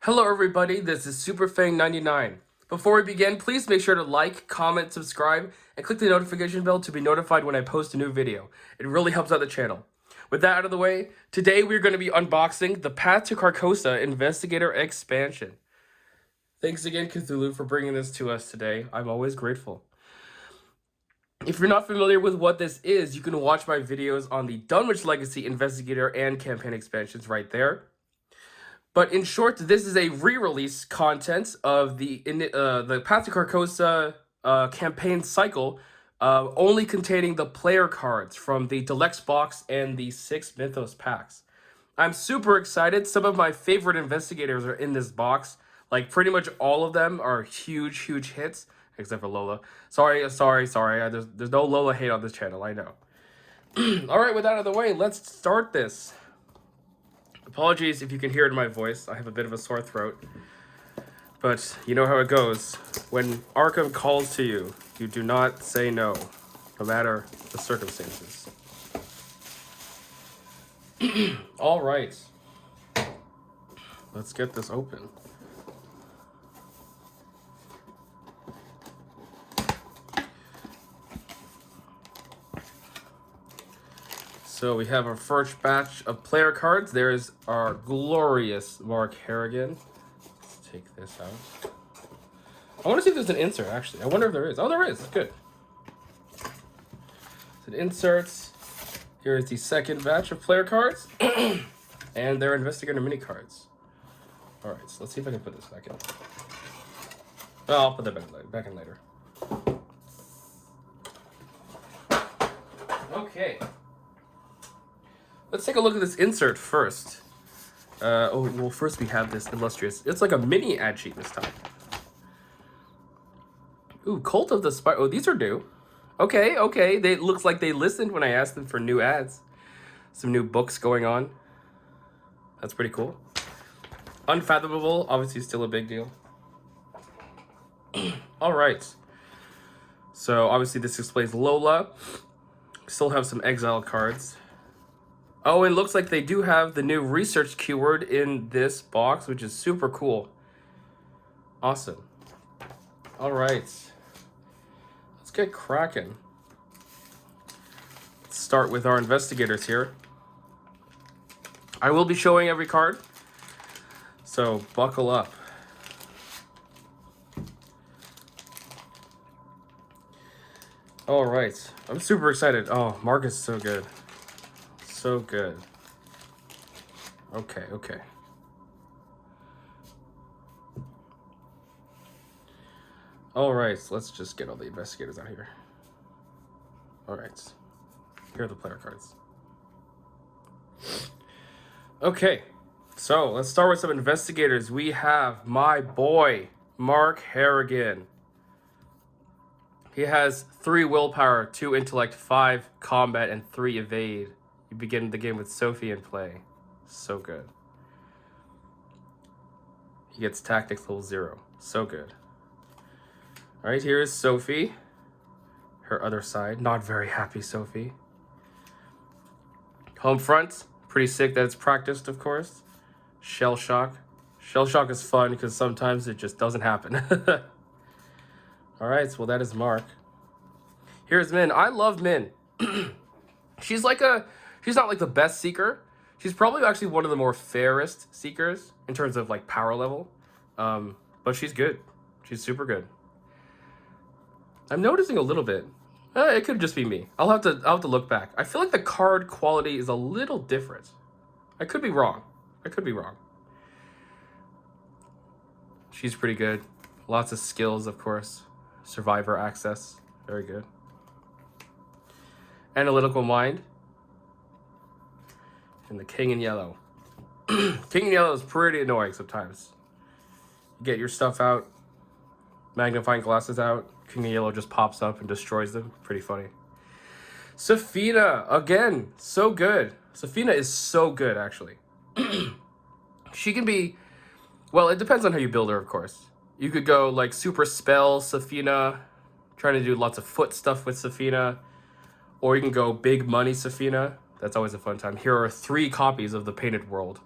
Hello everybody, this is SuperFang99. Before we begin, please make sure to like, comment, subscribe, and click the notification bell to be notified when I post a new video. It really helps out the channel. With that out of the way, today we're going to be unboxing the Path to Carcosa Investigator Expansion. Thanks again, Cthulhu, for bringing this to us today. I'm always grateful. If you're not familiar with what this is, you can watch my videos on the Dunwich Legacy Investigator and Campaign expansions right there. But in short, this is a re-release content of the Path to Carcosa campaign cycle, only containing the player cards from the Deluxe box and the 6 Mythos packs. I'm super excited. Some of my favorite investigators are in this box. Like, pretty much all of them are huge hits, except for Lola. Sorry. There's no Lola hate on this channel, I know. Alright, with that out of the way, let's start this. Apologies if you can hear it in my voice. I have a bit of a sore throat. But you know how it goes. When Arkham calls to you, you do not say no, no matter the circumstances. All right. Let's get this open. So we have our first batch of player cards. There's our glorious Mark Harrigan. Let's take this out. I want to see if there's an insert, actually. I wonder if there is. Oh, there is. Good. So inserts. Here is the second batch of player cards. And their investigator mini cards. All right, so let's see if I can put this back in. Oh, I'll put that back in later. Okay. Let's take a look at this insert first. Well, first we have this illustrious. It's like a mini ad sheet this time. Ooh, Cult of the Spy. Oh, these are new. Okay. They looks like they listened when I asked them for new ads. Some new books going on. That's pretty cool. Unfathomable, obviously still a big deal. All right. So obviously this explains Lola. Still have some exile cards. Oh, it looks like they do have the new research keyword in this box, which is super cool. Awesome. All right. Let's get cracking. Let's start with our investigators here. I will be showing every card, so buckle up. All right. I'm super excited. Oh, Mark is so good. So good. Okay. All right, so let's just get all the investigators out here. All right, here are the player cards. Okay, so let's start with some investigators. We have my boy, Mark Harrigan. He has 3 willpower, 2 intellect, 5 combat, and 3 evade. You begin the game with Sophie in play. So good. He gets tactics level 0. So good. Alright, here is Sophie. Her other side. Not very happy Sophie. Home front. Pretty sick that it's practiced, of course. Shell shock. Shell shock is fun because sometimes it just doesn't happen. Alright, well that is Mark. Here's Min. I love Min. She's not like the best seeker. She's probably actually one of the more fairest seekers in terms of like power level. But she's good. She's super good. I'm noticing a little bit. It could just be me. I'll have to look back. I feel like the card quality is a little different. I could be wrong. She's pretty good. Lots of skills, of course. Survivor access. Very good. Analytical mind. And the King in Yellow. King in Yellow is pretty annoying sometimes. You get your stuff out, magnifying glasses out, King in Yellow just pops up and destroys them. Pretty funny. Safina, again, so good. Safina is so good, actually. She can be, well, it depends on how you build her, of course. You could go like super spell Safina, trying to do lots of foot stuff with Safina, or you can go big money Safina. That's always a fun time. Here are 3 copies of the Painted World.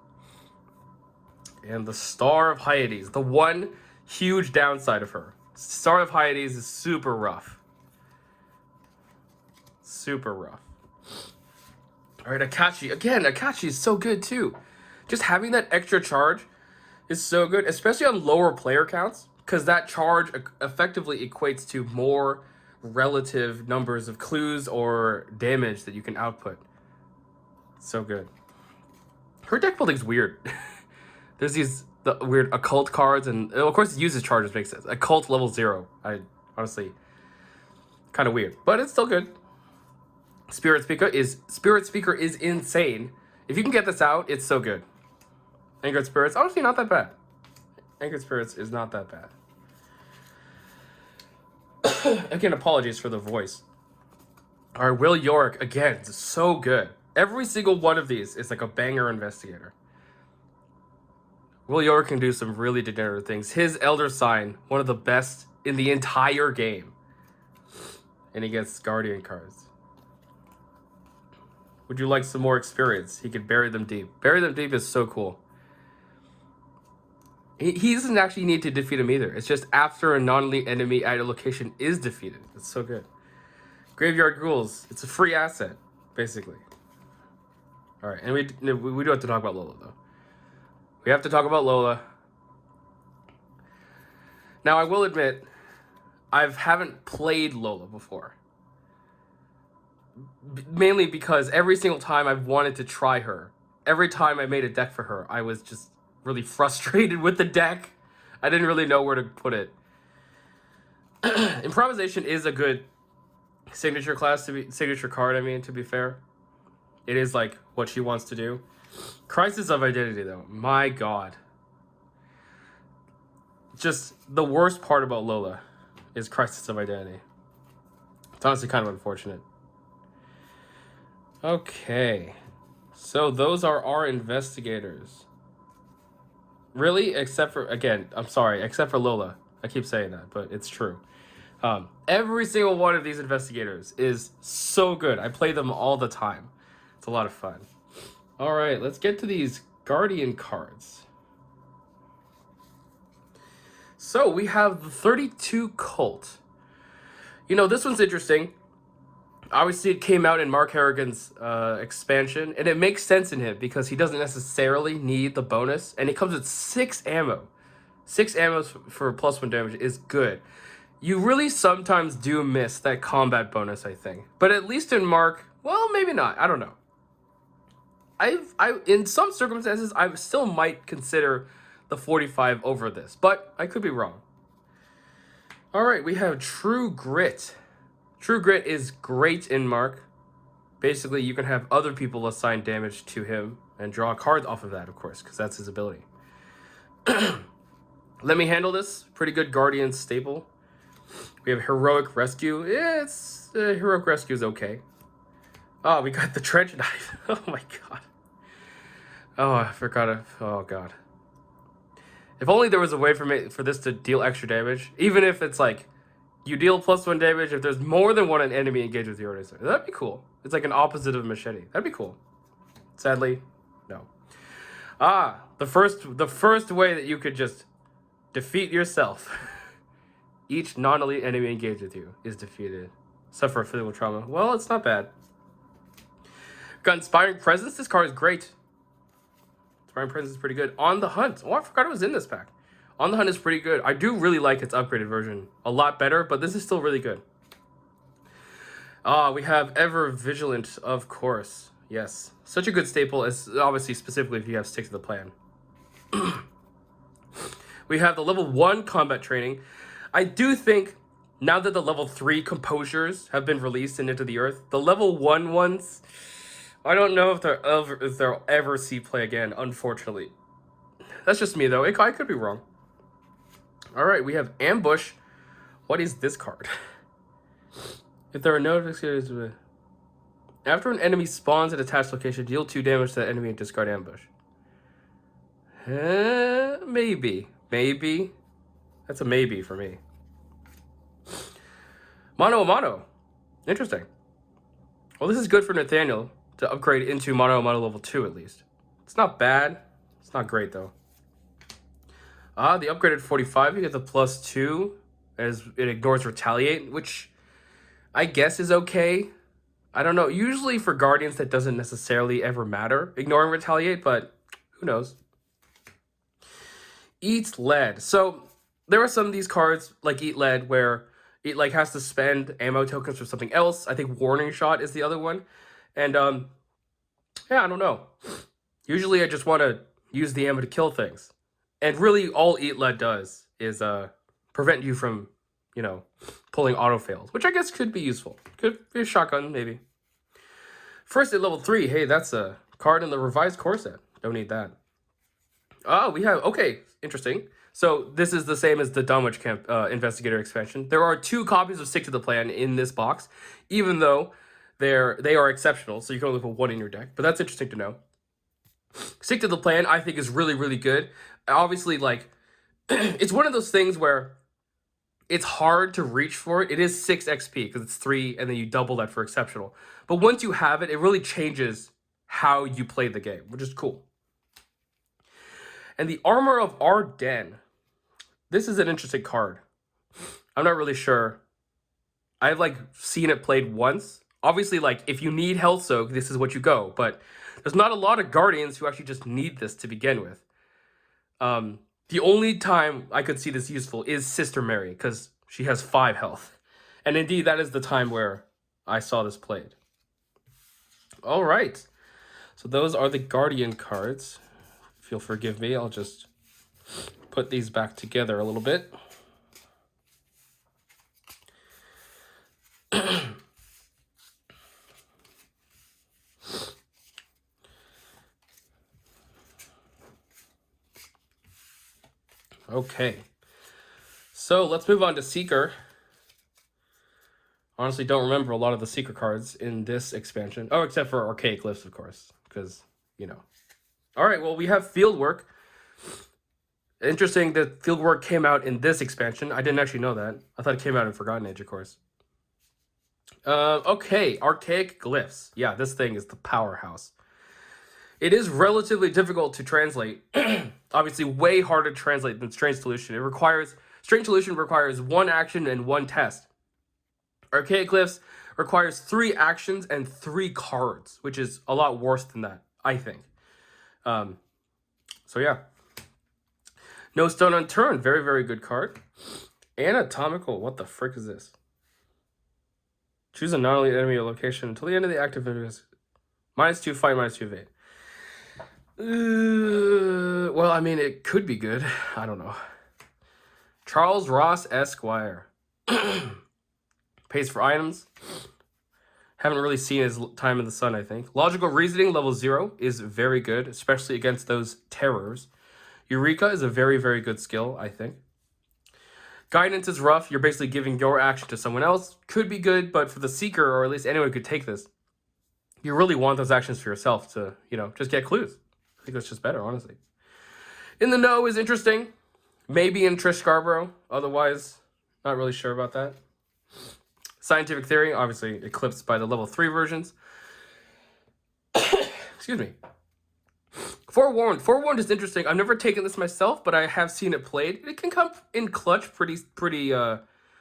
And the Star of Hyades. The one huge downside of her. Star of Hyades is super rough. Super rough. Alright, Akachi. Again, Akachi is so good too. Just having that extra charge is so good, especially on lower player counts, because that charge effectively equates to more relative numbers of clues or damage that you can output. So good. Her deck building's weird. There's the weird occult cards, and of course it uses charges, makes sense. Occult level 0. I honestly kind of weird, but it's still good. Spirit Speaker is insane. If you can get this out, it's so good. Angered Spirits, honestly not that bad. Angered Spirits is not that bad. Again, apologies for the voice. Alright, Will Yorick, again, so good. Every single one of these is like a banger investigator. Will Yorick can do some really degenerate things. His Elder Sign, one of the best in the entire game. And he gets Guardian cards. Would you like some more experience? He could Bury Them Deep. Bury Them Deep is so cool. He doesn't actually need to defeat him either. It's just after a non-elite enemy at a location is defeated. It's so good. Graveyard Ghouls. It's a free asset, basically. Alright, and we do have to talk about Lola, though. We have to talk about Lola. Now, I will admit, I haven't played Lola before. Mainly because every single time I've wanted to try her, every time I made a deck for her, I was just really frustrated with the deck. I didn't really know where to put it. Improvisation is a good signature card, I mean, to be fair. It is like what she wants to do. Crisis of Identity, though. My god. Just the worst part about Lola is Crisis of Identity. It's honestly kind of unfortunate. Okay. So those are our investigators. Really? Except for, again, I'm sorry, except for Lola. I keep saying that, but it's true. Every single one of these investigators is so good. I play them all the time. It's a lot of fun. All right, let's get to these Guardian cards. So we have the 32 Cult. You know, this one's interesting. Obviously, it came out in Mark Harrigan's expansion, and it makes sense in him because he doesn't necessarily need the bonus, and it comes with 6 ammo. 6 ammo for +1 damage is good. You really sometimes do miss that combat bonus, I think. But at least in Mark, well, maybe not. I don't know. In some circumstances, I still might consider the 45 over this, but I could be wrong. All right, we have True Grit. True Grit is great in Mark. Basically, you can have other people assign damage to him and draw a card off of that, of course, because that's his ability. Let Me Handle This. Pretty good Guardian staple. We have Heroic Rescue. Heroic Rescue is okay. Oh, we got the Trench Knife. Oh my god. Oh, I forgot. Oh god. If only there was a way for this to deal extra damage, even if it's like you deal +1 damage if there's more than one enemy engaged with your Orator. That'd be cool. It's like an opposite of Machete. That'd be cool. Sadly, no. The first way that you could just defeat yourself. Each non-elite enemy engaged with you is defeated. Suffer physical trauma. Well, it's not bad. Got Inspiring Presence. This card is great. Inspiring Presence is pretty good. On the Hunt. Oh, I forgot it was in this pack. On the Hunt is pretty good. I do really like its upgraded version. A lot better, but this is still really good. We have Ever Vigilant, of course. Yes. Such a good staple, as obviously specifically if you have Stick to the Plan. We have the level 1 combat training. I do think, now that the level 3 composures have been released and Into the Earth, the level 1 ones, I don't know if they'll ever see play again, unfortunately. That's just me, though. I could be wrong. All right, we have Ambush. What is this card? If there are no investigators, after an enemy spawns at a attached location, deal 2 damage to that enemy and discard Ambush. Maybe. Maybe. That's a maybe for me. Mono a Mono. Interesting. Well, this is good for Nathaniel to upgrade into Mono a Mono level 2 at least. It's not bad. It's not great, though. The upgraded 45, you get the +2 as it ignores Retaliate, which I guess is okay. I don't know. Usually for Guardians, that doesn't necessarily ever matter, ignoring Retaliate, but who knows. Eat Lead. So there are some of these cards, like Eat Lead, where it like has to spend ammo tokens for something else. I think Warning Shot is the other one. And yeah, I don't know. Usually I just want to use the ammo to kill things. And really all Eat Lead does is prevent you from, you know, pulling auto fails, which I guess could be useful. Could be a shotgun, maybe. First at level 3, hey, that's a card in the revised core set. Don't need that. Oh, we have, okay, interesting. So this is the same as the Dunwich Camp Investigator Expansion. There are 2 copies of Stick to the Plan in this box, even though they are exceptional, so you can only put 1 in your deck. But that's interesting to know. Stick to the Plan, I think, is really, really good. Obviously, like, it's one of those things where it's hard to reach for it. It is 6 XP because it's 3, and then you double that for exceptional. But once you have it, it really changes how you play the game, which is cool. And the Armor of Arden. This is an interesting card. I'm not really sure. I've like seen it played once. Obviously, like if you need Health Soak, this is what you go. But there's not a lot of Guardians who actually just need this to begin with. The only time I could see this useful is Sister Mary, because she has 5 health. And indeed, that is the time where I saw this played. All right. So those are the Guardian cards. If you'll forgive me, I'll just put these back together a little bit. Okay, so let's move on to Seeker. Honestly, don't remember a lot of the Seeker cards in this expansion. Oh, except for Archaic Glyphs, of course, because, you know. All right, well, we have Fieldwork. Interesting that Fieldwork came out in this expansion. I didn't actually know that. I thought it came out in Forgotten Age, of course. Okay, Archaic Glyphs. Yeah, this thing is the powerhouse. It is relatively difficult to translate. Obviously, way harder to translate than Strange Solution. Strange Solution requires 1 action and 1 test. Archaic Glyphs requires 3 actions and 3 cards, which is a lot worse than that, I think. So yeah. No Stone Unturned, very, very good card. Anatomical, what the frick is this? Choose a non-elite enemy location until the end of the active phase. -2 fight, -2 evade. Well, I mean, it could be good. I don't know. Charles Ross Esquire. Pays for items. Haven't really seen his time in the sun, I think. Logical Reasoning, level 0, is very good, especially against those terrors. Eureka is a very, very good skill, I think. Guidance is rough. You're basically giving your action to someone else. Could be good, but for the Seeker, or at least anyone who could take this, you really want those actions for yourself to, you know, just get clues. I think that's just better, honestly. In the Know is interesting. Maybe in Trish Scarborough. Otherwise, not really sure about that. Scientific Theory, obviously eclipsed by the level 3 versions. Excuse me. Forewarned. Forewarned is interesting. I've never taken this myself, but I have seen it played. It can come in clutch pretty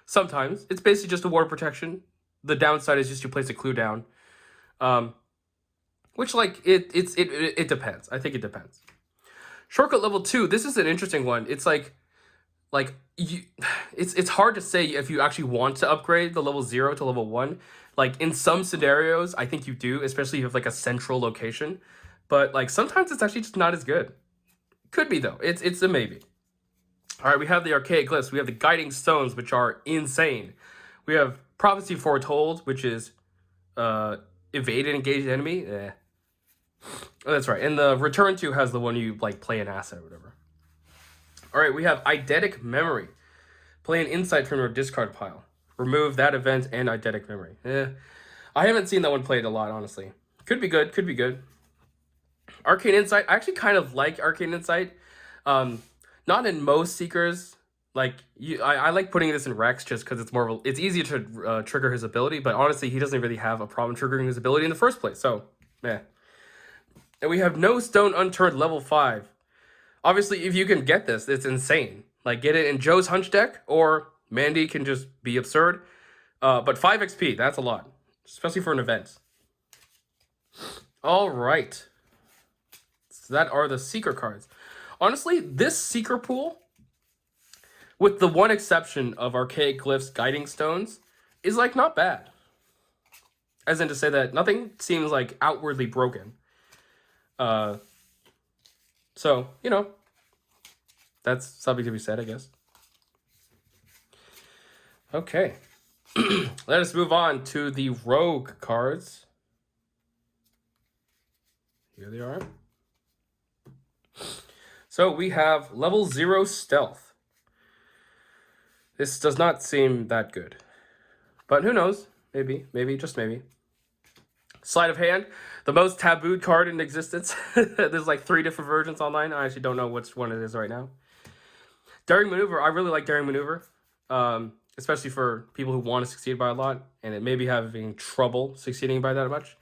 sometimes. It's basically just a ward protection. The downside is just you place a clue down. Which, like, it depends. I think it depends. Shortcut level 2. This is an interesting one. It's it's hard to say if you actually want to upgrade the level 0 to level 1. Like, in some scenarios, I think you do, especially if you have, like, a central location. But, like, sometimes it's actually just not as good. Could be, though. It's a maybe. All right, we have the Archaic Glyphs. We have the Guiding Stones, which are insane. We have Prophecy Foretold, which is evade an engaged enemy. Oh, that's right. And the Return To has the one you, like, play an asset or whatever. All right, we have Eidetic Memory. Play an insight from your discard pile. Remove that event and Eidetic Memory. I haven't seen that one played a lot, honestly. Could be good. Could be good. Arcane Insight. I actually kind of like Arcane Insight. Not in most Seekers. Like, I like putting this in Rex just because it's easier to trigger his ability. But honestly, he doesn't really have a problem triggering his ability in the first place. So, And we have No Stone Unturned level 5. Obviously, if you can get this, it's insane. Like, get it in Joe's Hunch deck, or Mandy can just be absurd. But 5 XP, that's a lot. Especially for an event. Alright. So that are the Seeker cards. Honestly, this Seeker pool, with the one exception of Archaic Glyphs Guiding Stones, is, like, not bad. As in to say that nothing seems, like, outwardly broken. So, you know, that's something to be said, I guess. Okay. Let us move on to the Rogue cards. Here they are. So we have level 0 Stealth. This does not seem that good. But who knows? Maybe, just maybe. Sleight of Hand, the most tabooed card in existence. There's like 3 different versions online. I actually don't know which one it is right now. Daring Maneuver, I really like Daring Maneuver. Especially for people who want to succeed by a lot, and it may be having trouble succeeding by that much.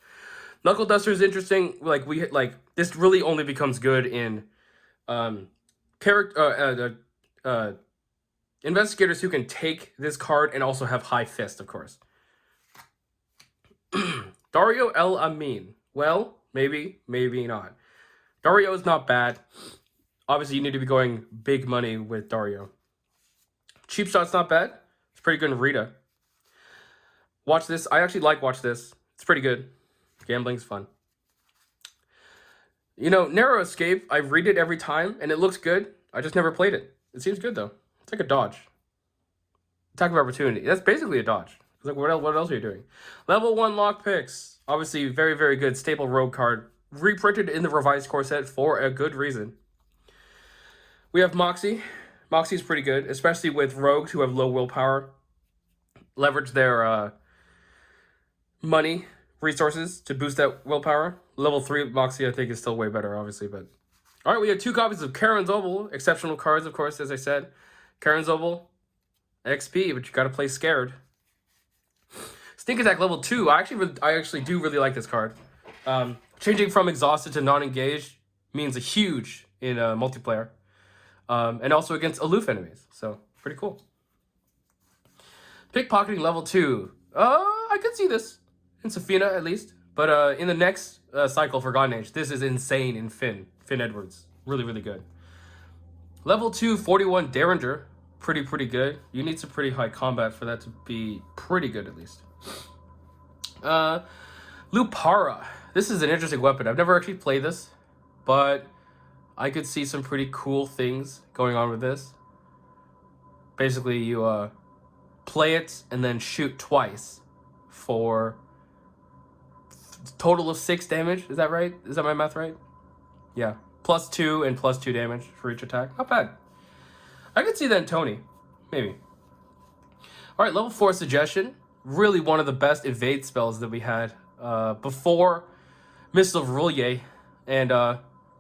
Knuckle Duster is interesting. This really only becomes good in investigators who can take this card and also have High Fist, of course. Dario El Amin. Well, maybe not. Dario is not bad. Obviously, you need to be going big money with Dario. Cheap Shot's not bad. It's pretty good in Rita. Watch This. I actually like Watch This. It's pretty good. Gambling's fun. You know, Narrow Escape, I read it every time, and it looks good. I just never played it. It seems good, though. It's like a dodge. Attack of Opportunity. That's basically a dodge. It's like, what else are you doing? Level 1 Lockpicks. Obviously, very, very good staple rogue card. Reprinted in the revised core set for a good reason. We have Moxie. Moxie's pretty good, especially with rogues who have low willpower. Leverage their money resources to boost that willpower. Level 3 Moxie, I think, is still way better, obviously. But all right, we have 2 copies of Karen's Oval. Exceptional cards, of course, as I said. Karen's Oval, XP, but you got to play scared. Sneak Attack level 2. I actually do really like this card. Changing from exhausted to non-engaged means a huge in multiplayer. And also against aloof enemies. So, pretty cool. Pickpocketing level 2. I could see this. In Safina, at least. But in the next cycle, Forgotten Age, this is insane in Finn. Finn Edwards. Really, really good. Level 2, 41 Derringer. Pretty good. You need some pretty high combat for that to be pretty good, at least. Lupara. This is an interesting weapon. I've never actually played this. But I could see some pretty cool things going on with this. Basically, you play it and then shoot twice for total of 6 damage. Is that right? Is that my math right? Yeah. +2 and +2 damage for each attack. Not bad. I could see that in Tony. Maybe. All right, level 4 Suggestion. Really one of the best evade spells that we had before Mist of Roulier. And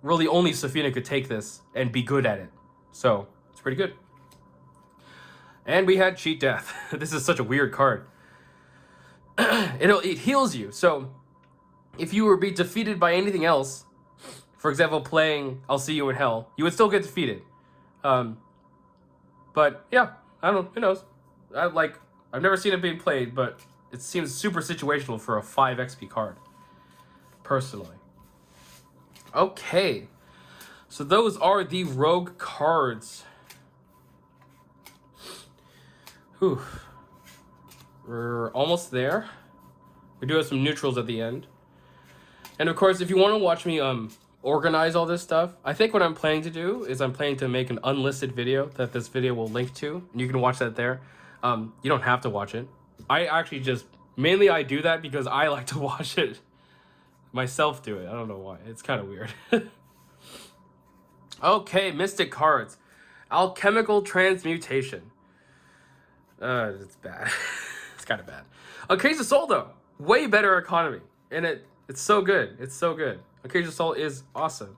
really only Safina could take this and be good at it. So, it's pretty good. And we had Cheat Death. This is such a weird card. It heals you. So, if you were be defeated by anything else, for example, playing I'll See You in Hell, you would still get defeated. But, yeah, I don't know. Who knows? I've never seen it being played, but it seems super situational for a 5 XP card. Personally. Okay. So those are the rogue cards. Whew. We're almost there. We do have some neutrals at the end. And of course, if you want to watch me organize all this stuff, I think what I'm planning to do is I'm planning to make an unlisted video that this video will link to. And you can watch that there. You don't have to watch it. I actually mainly I do that because I like to watch it myself do it. I don't know why. It's kind of weird. Okay, Mystic cards. Alchemical Transmutation. It's bad. It's kind of bad. Case of Soul, though. Way better economy. And it's so good. It's so good. Case of Soul is awesome.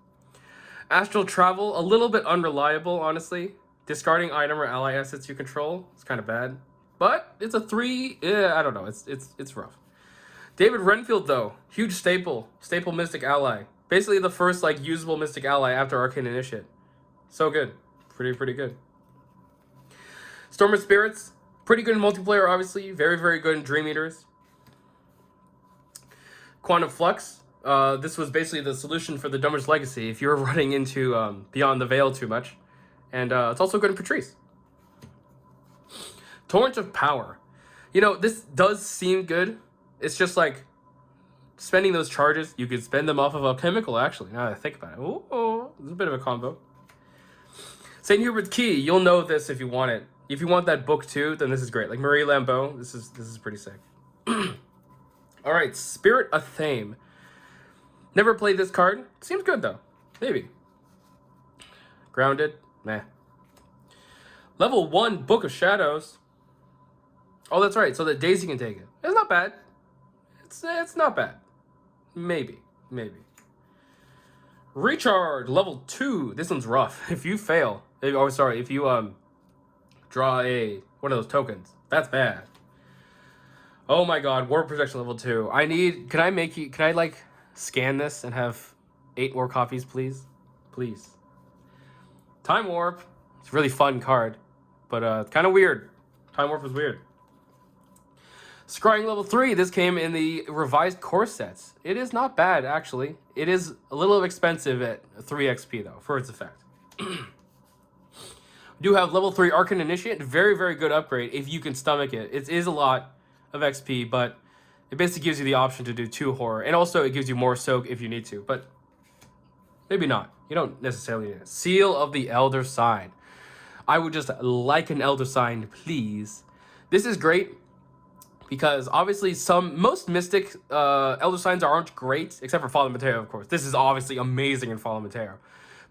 Astral Travel, a little bit unreliable, honestly. Discarding item or ally assets you control. It's kind of bad. But it's a 3. I don't know. It's rough. David Renfield, though. Huge staple. Staple Mystic ally. Basically the first, usable Mystic ally after Arcane Initiate. So good. Pretty good. Storm of Spirits, pretty good in multiplayer, obviously. Very, very good in Dream Eaters. Quantum Flux. This was basically the solution for the Dummer's Legacy if you were running into Beyond the Veil too much. And it's also good in Patrice. Torrent of Power. You know, this does seem good. It's just like spending those charges. You could spend them off of Alchemical, actually, now that I think about it. Ooh, it's a bit of a combo. St. Hubert's Key. You'll know this if you want it. If you want that book too, then this is great. Like Marie Lambeau, this is pretty sick. All right, Spirit of Thame. Never played this card. Seems good though. Maybe. Grounded. Meh. Level 1 Book of Shadows. Oh, that's right. So that Daisy can take it. It's not bad. It's not bad. Maybe. Recharge level 2. This one's rough. If you fail, if you draw one of those tokens, that's bad. Oh my god, Warp Protection level 2. Can I like scan this and have 8 more copies, please? Please. Time Warp. It's a really fun card, but kind of weird. Time Warp was weird. Scrying level 3. This came in the revised core sets. It is not bad, actually. It is a little expensive at 3 XP, though, for its effect. We do have level 3 Arkham Initiate. Very, very good upgrade if you can stomach it. It is a lot of XP, but it basically gives you the option to do 2 horror. And also, it gives you more soak if you need to, but maybe not. You don't necessarily need it. Seal of the Elder Sign. I would just like an Elder Sign, please. This is great because obviously most Mystic Elder Signs aren't great, except for Father Mateo, of course. This is obviously amazing in Father Mateo.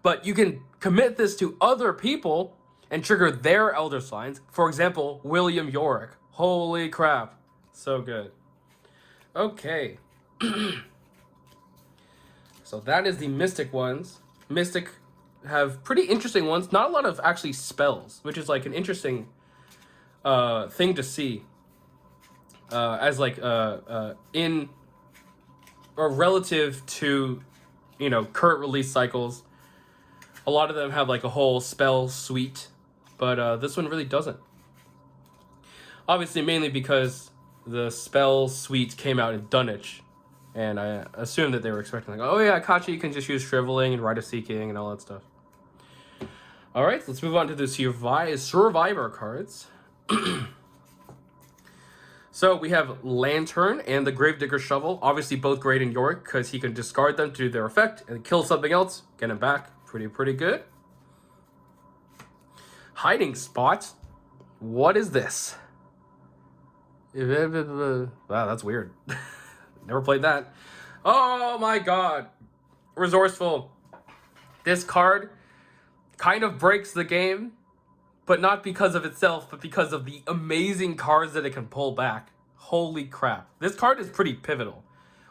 But you can commit this to other people and trigger their Elder Signs. For example, William Yorick. Holy crap. So good. Okay. So that is the Mystic ones. Mystic have pretty interesting ones. Not a lot of actually spells, which is like an interesting thing to see. As like in or relative to, you know, current release cycles. A lot of them have like a whole spell suite, but this one really doesn't. Obviously, mainly because the spell suite came out in Dunwich, and I assumed that they were expecting like, oh yeah, Kachi can just use Shriveling and Rite of Seeking and all that stuff. All right, let's move on to the Survivor cards. So we have Lantern and the Gravedigger Shovel. Obviously, both great in Yorick because he can discard them to do their effect and kill something else, get him back. Pretty good. Hiding Spot. What is this? Wow, that's weird. Never played that. Oh my god. Resourceful. This card kind of breaks the game, but not because of itself, but because of the amazing cards that it can pull back. Holy crap. This card is pretty pivotal.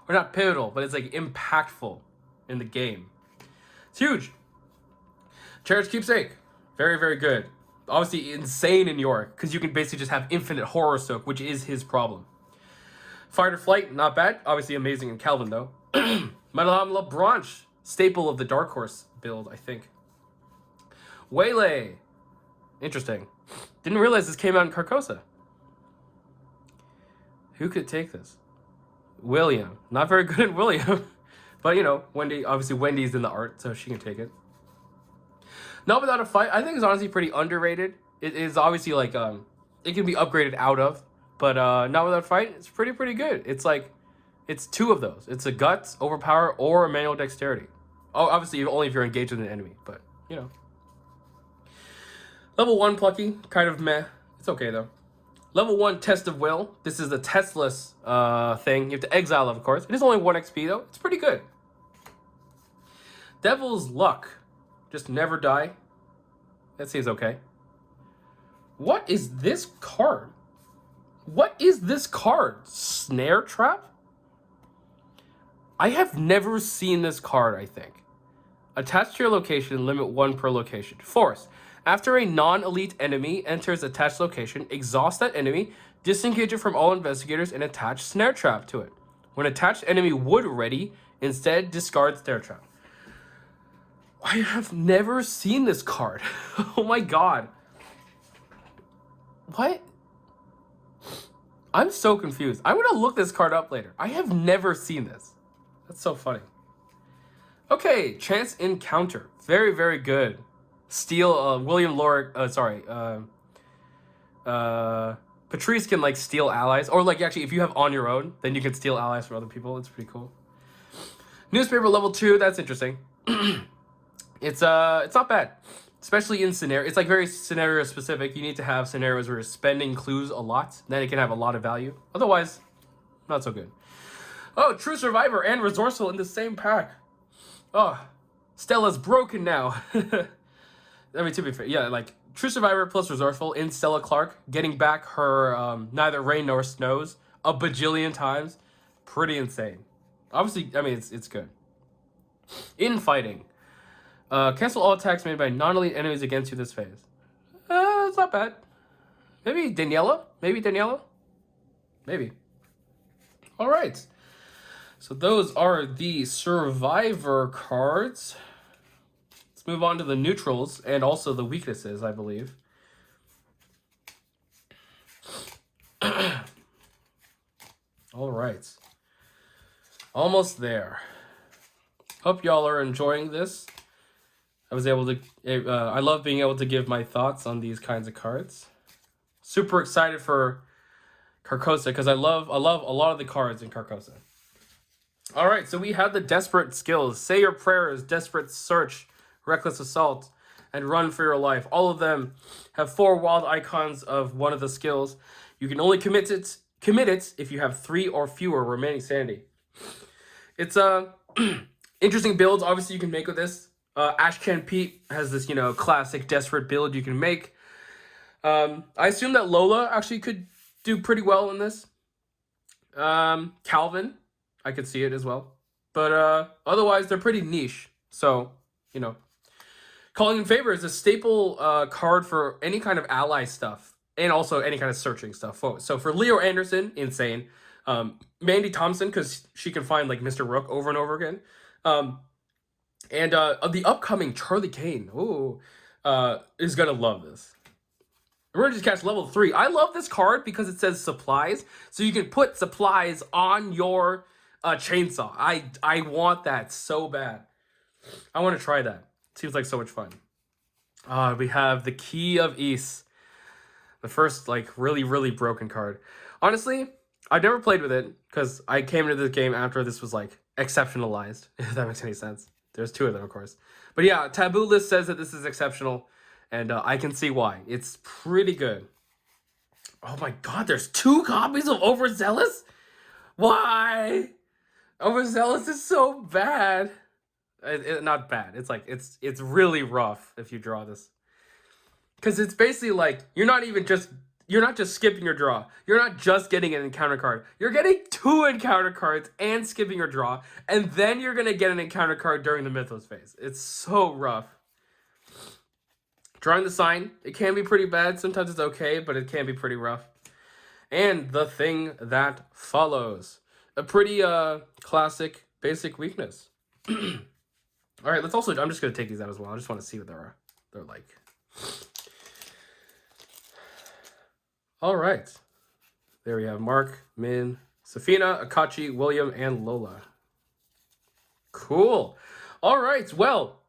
Or not pivotal, but it's like impactful in the game. It's huge. Cherished Keepsake. Very, very good. Obviously insane in Yorick, because you can basically just have infinite horror soak, which is his problem. Fight or Flight, not bad. Obviously amazing in Calvin, though. Madame LaBranche, staple of the Dark Horse build, I think. Waylay. Interesting. Didn't realize this came out in Carcosa. Who could take this? William. Not very good at William. But, you know, Wendy, obviously Wendy's in the art, so she can take it. Not Without a Fight, I think it's honestly pretty underrated. It is obviously like, it can be upgraded out of, but Not Without a Fight, it's pretty good. It's like, it's 2 of those. It's a Guts, Overpower, or a Manual Dexterity. Oh, obviously only if you're engaged with an enemy, but, you know. Level 1 Plucky, kind of meh. It's okay, though. Level 1 Test of Will. This is a testless thing. You have to exile, of course. It is only 1 XP, though. It's pretty good. Devil's Luck. Just never die. That seems okay. What is this card? What is this card? Snare Trap? I have never seen this card, I think. Attach to your location, limit 1 per location. Force. After a non-elite enemy enters attached location, exhaust that enemy, disengage it from all investigators, and attach Snare Trap to it. When attached enemy would ready, instead discard Snare Trap. I have never seen this card. Oh my god. What? I'm so confused. I'm gonna look this card up later. I have never seen this. That's so funny. Okay, Chance Encounter. Very, very good. Steal, William Lord, Patrice can, like, steal allies. Or, like, actually, if you have on your own, then you can steal allies from other people. It's pretty cool. Newspaper level 2, that's interesting. It's not bad. Especially in scenario. It's, like, very scenario specific. You need to have scenarios where you're spending clues a lot. Then it can have a lot of value. Otherwise, not so good. Oh, True Survivor and Resourceful in the same pack. Oh, Stella's broken now. I mean, to be fair, yeah, like, True Survivor plus Resourceful in Stella Clark, getting back her neither rain nor snows a bajillion times. Pretty insane. Obviously, I mean, it's good. In fighting. Cancel all attacks made by non-elite enemies against you this phase. It's not bad. Maybe Daniela? Maybe. All right. So those are the Survivor cards. Let's move on to the neutrals and also the weaknesses, I believe. All right. Almost there. Hope y'all are enjoying this. I was able to, I love being able to give my thoughts on these kinds of cards. Super excited for Carcosa because I love a lot of the cards in Carcosa. All right, so we have the Desperate skills. Say Your Prayers, Desperate Search, Reckless Assault, and Run for Your Life. All of them have 4 wild icons of one of the skills. You can only commit it if you have 3 or fewer remaining sanity. It's interesting builds, obviously, you can make with this. Ashcan Pete has this, classic Desperate build you can make. I assume that Lola actually could do pretty well in this. Calvin, I could see it as well. But otherwise, they're pretty niche. So, Calling in Favor is a staple card for any kind of ally stuff. And also any kind of searching stuff. So for Leo Anderson, insane. Mandy Thompson, because she can find, like, Mr. Rook over and over again. And the upcoming Charlie Kane, is going to love this. Emergency Catch level 3. I love this card because it says supplies. So you can put supplies on your chainsaw. I want that so bad. I want to try that. Seems like so much fun. We have the Key of Ys. The first, like, really, really broken card. Honestly, I've never played with it because I came into this game after this was, like, exceptionalized, if that makes any sense. There's 2 of them, of course. But yeah, Taboo List says that this is exceptional, and I can see why. It's pretty good. Oh my god, there's 2 copies of Overzealous? Why? Overzealous is so bad. Not bad. It's like, it's really rough if you draw this. Because it's basically like, you're not just skipping your draw. You're not just getting an encounter card. You're getting 2 encounter cards and skipping your draw. And then you're going to get an encounter card during the Mythos phase. It's so rough. Drawing the Sign. It can be pretty bad. Sometimes it's okay, but it can be pretty rough. And The Thing That Follows. A pretty classic basic weakness. All right, let's also, I'm just going to take these out as well. I just want to see what they're like. All right. There we have Mark, Min, Safina, Akachi, William, and Lola. Cool. All right. Well,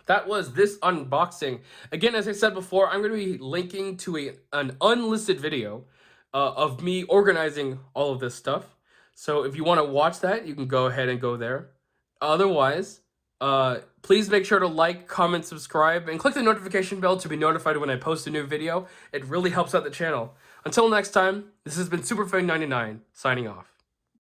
that was this unboxing. Again, as I said before, I'm going to be linking to an unlisted video of me organizing all of this stuff. So if you want to watch that, you can go ahead and go there. Otherwise, please make sure to like, comment, subscribe, and click the notification bell to be notified when I post a new video. It really helps out the channel. Until next time, this has been SuperFang99, signing off.